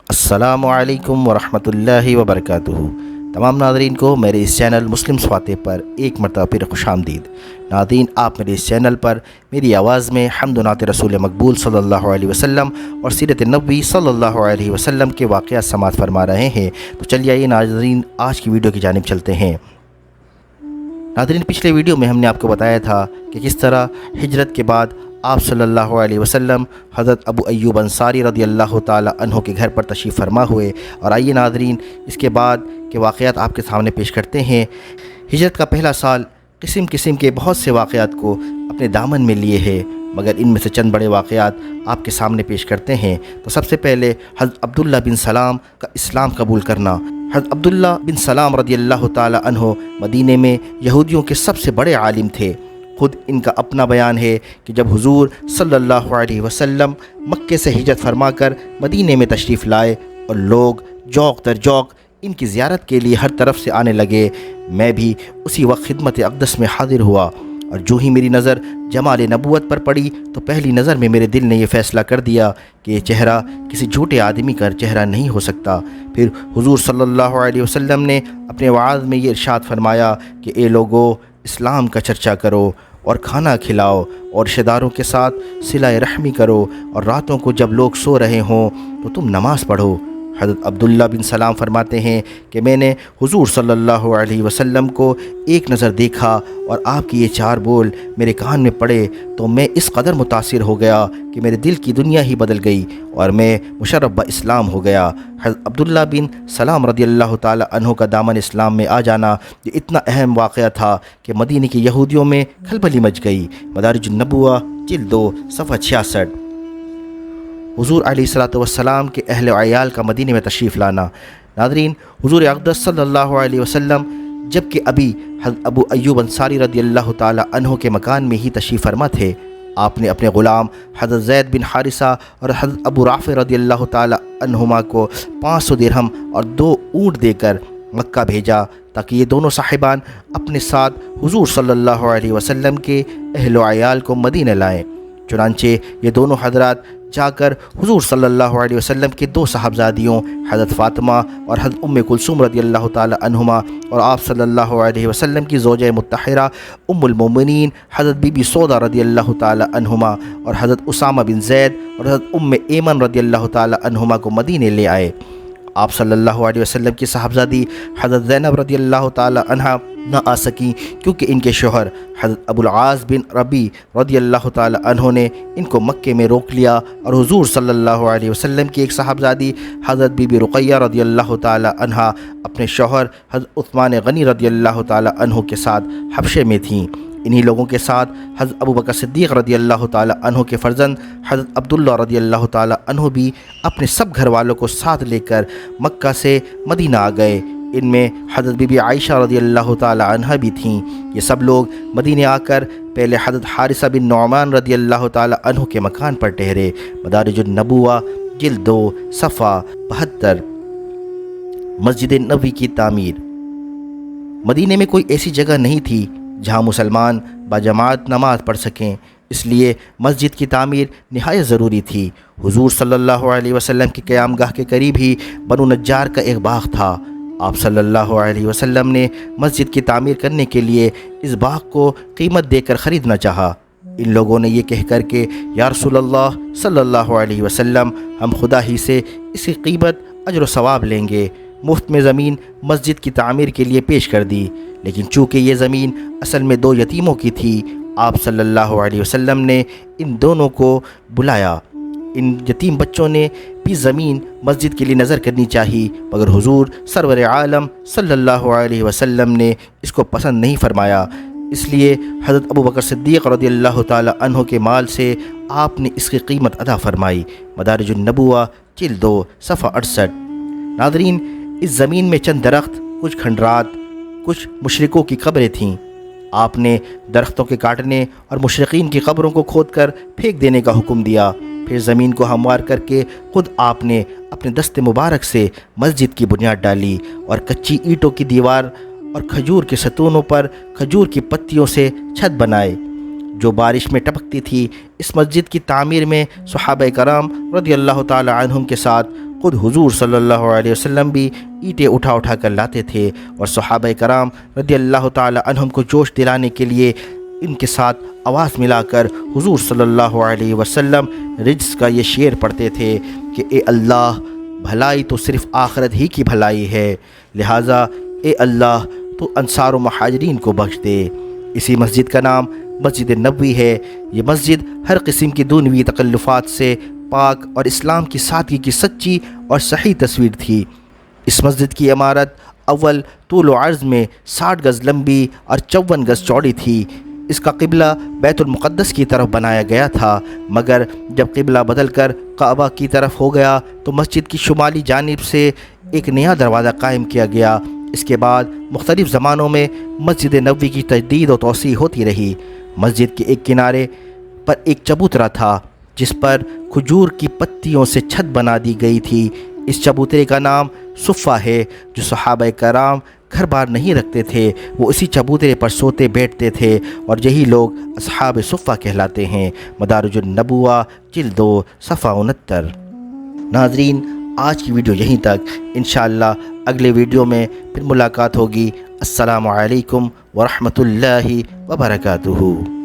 अस्सलामु अलैकुम वरहमतुल्लाहि वबरकातुहू। तमाम नादरीन को मेरे इस चैनल मुस्लिम स्वाते पर एक मरतबा फिर खुशामदीद। नादरीन, आप मेरे इस चैनल पर मेरी आवाज़ में हम्द नात रसूल मकबूल सल्लल्लाहु अलैहि वसल्लम और सीरत नबी सल्लल्लाहु अलैहि वसल्लम के वाक़यात समाअत फरमा रहे हैं। तो चलिए आइए नादरीन, आज की वीडियो की जानिब चलते हैं। नादरीन, पिछले वीडियो में हमने आपको बताया था कि किस तरह हिजरत के बाद आप सल्लल्लाहु अलैहि वसल्लम हज़रत अबू अय्यूब अंसारी रदियल्लाहु ताला अन्हो के घर पर तशरीफ़ फरमा हुए। और आइए नादरीन, इसके बाद के वाक़यात आपके सामने पेश करते हैं। हिजरत का पहला साल किस्म किस्म के बहुत से वाक़यात को अपने दामन में लिए है, मगर इनमें से चंद बड़े वाक़यात आपके सामने पेश करते हैं। तो सबसे पहले हज़रत अब्दुल्ला बिन सलाम का इस्लाम कबूल करना। हज़रत अब्दुल्ला बिन सलाम रदियल्लाहु ताला अन्हो मदीने में यहूदियों के सबसे बड़े आलिम थे। खुद इनका अपना बयान है कि जब हुजूर सल्लल्लाहु अलैहि वसल्लम मक्के से हिजरत फरमाकर मदीने में तशरीफ़ लाए और लोग जौक दर जौक इनकी ज़ियारत के लिए हर तरफ से आने लगे, मैं भी उसी वक्त खिदमत अक़दस में हाज़िर हुआ। और जो ही मेरी नज़र जमाल नबूवत पर पड़ी तो पहली नज़र में मेरे दिल ने यह फ़ैसला कर दिया कि ये चेहरा किसी झूठे आदमी का चेहरा नहीं हो सकता। फिर हुजूर सल्लल्लाहु अलैहि वसल्लम ने अपने वाज़ में ये इरशाद फरमाया कि ए लोगो, इस्लाम का चर्चा करो और खाना खिलाओ और रिश्तेदारों के साथ सिला रहमी करो, और रातों को जब लोग सो रहे हों तो तुम नमाज़ पढ़ो। हज़रत अब्दुल्ला बिन सलाम फरमाते हैं कि मैंने हुजूर सल्लल्लाहु अलैहि वसल्लम को एक नज़र देखा और आपकी ये चार बोल मेरे कान में पड़े तो मैं इस कदर मुतासिर हो गया कि मेरे दिल की दुनिया ही बदल गई और मैं मुशर्रफ ब इस्लाम हो गया। हज़रत अब्दुल्ला बिन सलाम रदियल्लाहु ताला अन्हु का दामन इस्लाम में आ जाना ये इतना अहम वाक़या था कि मदीने की यहूदियों में खलबली मच गई। मदारिजुन नबुव्वा जिल्द 2 सफ़ा 66। हुजूर अलैहिस्सलातु वस्सलाम के अहल अयाल का मदीने में तशरीफ़ लाना। नादरीन, हुजूर अक़दस सल्लल्लाहु अलैहि वसल्लम जबकि अभी हज़रत अबू अय्यूब अंसारी रदियल्लाहु ताला अन्हो के मकान में ही तशरीफ़ फरमा थे, आपने अपने ग़ुलाम हज़रत ज़ैद बिन हारिसा और हज़रत अबू राफ़े रदियल्लाहु ताला अन्हुमा को 500 दिरहम और 2 ऊँट देकर मक्का भेजा ताकि ये दोनों साहिबान अपने साथ हुजूर सल्लल्लाहु अलैहि वसल्लम के अहल अयाल को मदीने लाएँ। चुनांचे ये दोनों हज़रात जाकर हुजूर सल्लल्लाहु अलैहि वसल्लम के 2 साहबजादियों हज़रत फ़ातिमा और हज़रत उम्मे कुलसूम रदियल्लाहु ताला अन्हुमा और आप सल्लल्लाहु अलैहि वसल्लम की ज़ौजा मुत्तहिरा उम्मुल मोमिनीन हज़रत बीबी सौदा रदियल्लाहु ताला अन्हुमा और हज़रत उसामा बिन ज़ैद और हज़रत उम्मे ऐमन रदियल्लाहु ताला अन्हुमा को मदीने ले आए। आप सल्लल्लाहु अलैहि वसल्लम की साहबजादी हज़रत ज़ैनब रदियल्लाहु ताला अन्हा न आ सकीं क्योंकि इनके शोहर हज़रत अबुल आस बिन रबी रदियल्लाहु ताला अन्हो ने इनको मक्के में रोक लिया और हुजूर सल्लल्लाहु अलैहि वसल्लम की एक साहबजादी हज़रत बीबी रुक़ैया रदियल्लाहु ताला अन्हा अपने शोहर हज़रत उस्मान गनी रदियल्लाहु ताला अन्हो के साथ हबशे में थीं। इन्हीं लोगों के साथ हज़रत अबू बकर सिद्दीक़ रदियल्लाहु ताला अन्हो के फ़र्जंद हज़रत अब्दुल्ला रदियल्लाहु ताला अन्हो भी अपने सब घर वालों को साथ लेकर मक्का से मदीना आ गए। इनमें हज़रत बीबी आयशा रदियल्लाहु ताला अन्हा भी थीं। ये सब लोग मदीने आकर पहले हज़रत हारिसा बिन नौमान रदियल्लाहु ताला अन्हो के मकान पर ठहरे। मदारिजुन नबुव्वा जिल्द 2 सफ़ा 72। मस्जिद नबवी की तामीर। मदीने में कोई ऐसी जगह नहीं थी जहाँ मुसलमान बाजमात नमाज पढ़ सकें, इसलिए मस्जिद की तामीर निहायत ज़रूरी थी। हुजूर सल्लल्लाहु अलैहि वसल्लम की क़यामगाह के करीब ही बनु नज्जार का एक बाग़ था। आप सल्लल्लाहु अलैहि वसल्लम ने मस्जिद की तामीर करने के लिए इस बाग़ को कीमत देकर ख़रीदना चाहा। इन लोगों ने ये कह कर के या रसूलल्लाह सल्लल्लाहु अलैहि वसल्लम, हम खुदा ही से इसकी कीमत अजर व सवाब लेंगे, मुफ्त में ज़मीन मस्जिद की तामीर के लिए पेश कर दी। लेकिन चूँकि ये ज़मीन असल में 2 यतीमों की थी, आप सल्लल्लाहु अलैहि वसल्लम ने इन दोनों को बुलाया। इन यतीम बच्चों ने भी ज़मीन मस्जिद के लिए नज़र करनी चाहिए, मगर हुजूर सरवर आलम सल्लल्लाहु अलैहि वसल्लम ने इसको पसंद नहीं फरमाया। इसलिए हज़रत अबू बकर सिद्दीक़ रदियल्लाहु ताला अन्हो के माल से आपने इसकी कीमत अदा फरमाई। मदारिजुन नबुव्वा जिल्द 2 सफ़ा 68। नादरीन, इस ज़मीन में चंद दरख्त, कुछ खंडरात, कुछ मुशरिकों की कब्रें थीं। आपने दरख्तों के काटने और मुशरिकीन की कब्रों को खोदकर फेंक देने का हुक्म दिया। फिर ज़मीन को हमवार करके खुद आपने अपने दस्ते मुबारक से मस्जिद की बुनियाद डाली और कच्ची ईंटों की दीवार और खजूर के सतूनों पर खजूर की पत्तियों से छत बनाए जो बारिश में टपकती थी। इस मस्जिद की तामीर में सहाबा कराम रदियल्लाहु ताला अन्हुम के साथ खुद हुजूर सल्लल्लाहु अलैहि वसल्लम भी ईंटें उठा उठा कर लाते थे और सहाबा कराम रदियल्लाहु ताला अन्हुम को जोश दिलाने के लिए इनके साथ आवाज़ मिलाकर हुजूर सल्लल्लाहु अलैहि वसल्लम रिज्स का ये शेर पढ़ते थे कि ए अल्लाह, भलाई तो सिर्फ़ आखिरत ही की भलाई है, लिहाजा ए अल्लाह तो अंसार व महाजरीन को बख्श दे। इसी मस्जिद का नाम मस्जिद नबवी है। ये मस्जिद हर किस्म की दुनवी तकल्लुफ़ात से पाक और इस्लाम की सादगी की सच्ची और सही तस्वीर थी। इस मस्जिद की इमारत अव्वल तूल व अर्ज़ में 60 गज़ लंबी और 54 गज़ चौड़ी थी। इसका क़िबला बैतुल मुक़द्दस की तरफ बनाया गया था, मगर जब क़िबला बदल कर काबा की तरफ हो गया तो मस्जिद की शुमाली जानिब से एक नया दरवाज़ा कायम किया गया। इसके बाद मुख्तलिफ़ ज़मानों में मस्जिद नबवी की तजदीद व तौसी होती रही। मस्जिद के एक किनारे पर एक चबूतरा था जिस पर खजूर की पत्तियों से छत बना दी गई थी। इस चबूतरे का नाम सुफ़ा है। जो सहाबा कराम घर बार नहीं रखते थे वो इसी चबूतरे पर सोते बैठते थे और यही लोग असहाब सुफ़ा कहलाते हैं। मदारिजुन नबुवा जिल्द 2 सफ़ा 69। नाज़रीन, आज की वीडियो यहीं तक। इंशाअल्लाह अगले वीडियो में फिर मुलाकात होगी। अस्सलामु अलैकुम व रहमतुल्लाहि व बरकातुहू।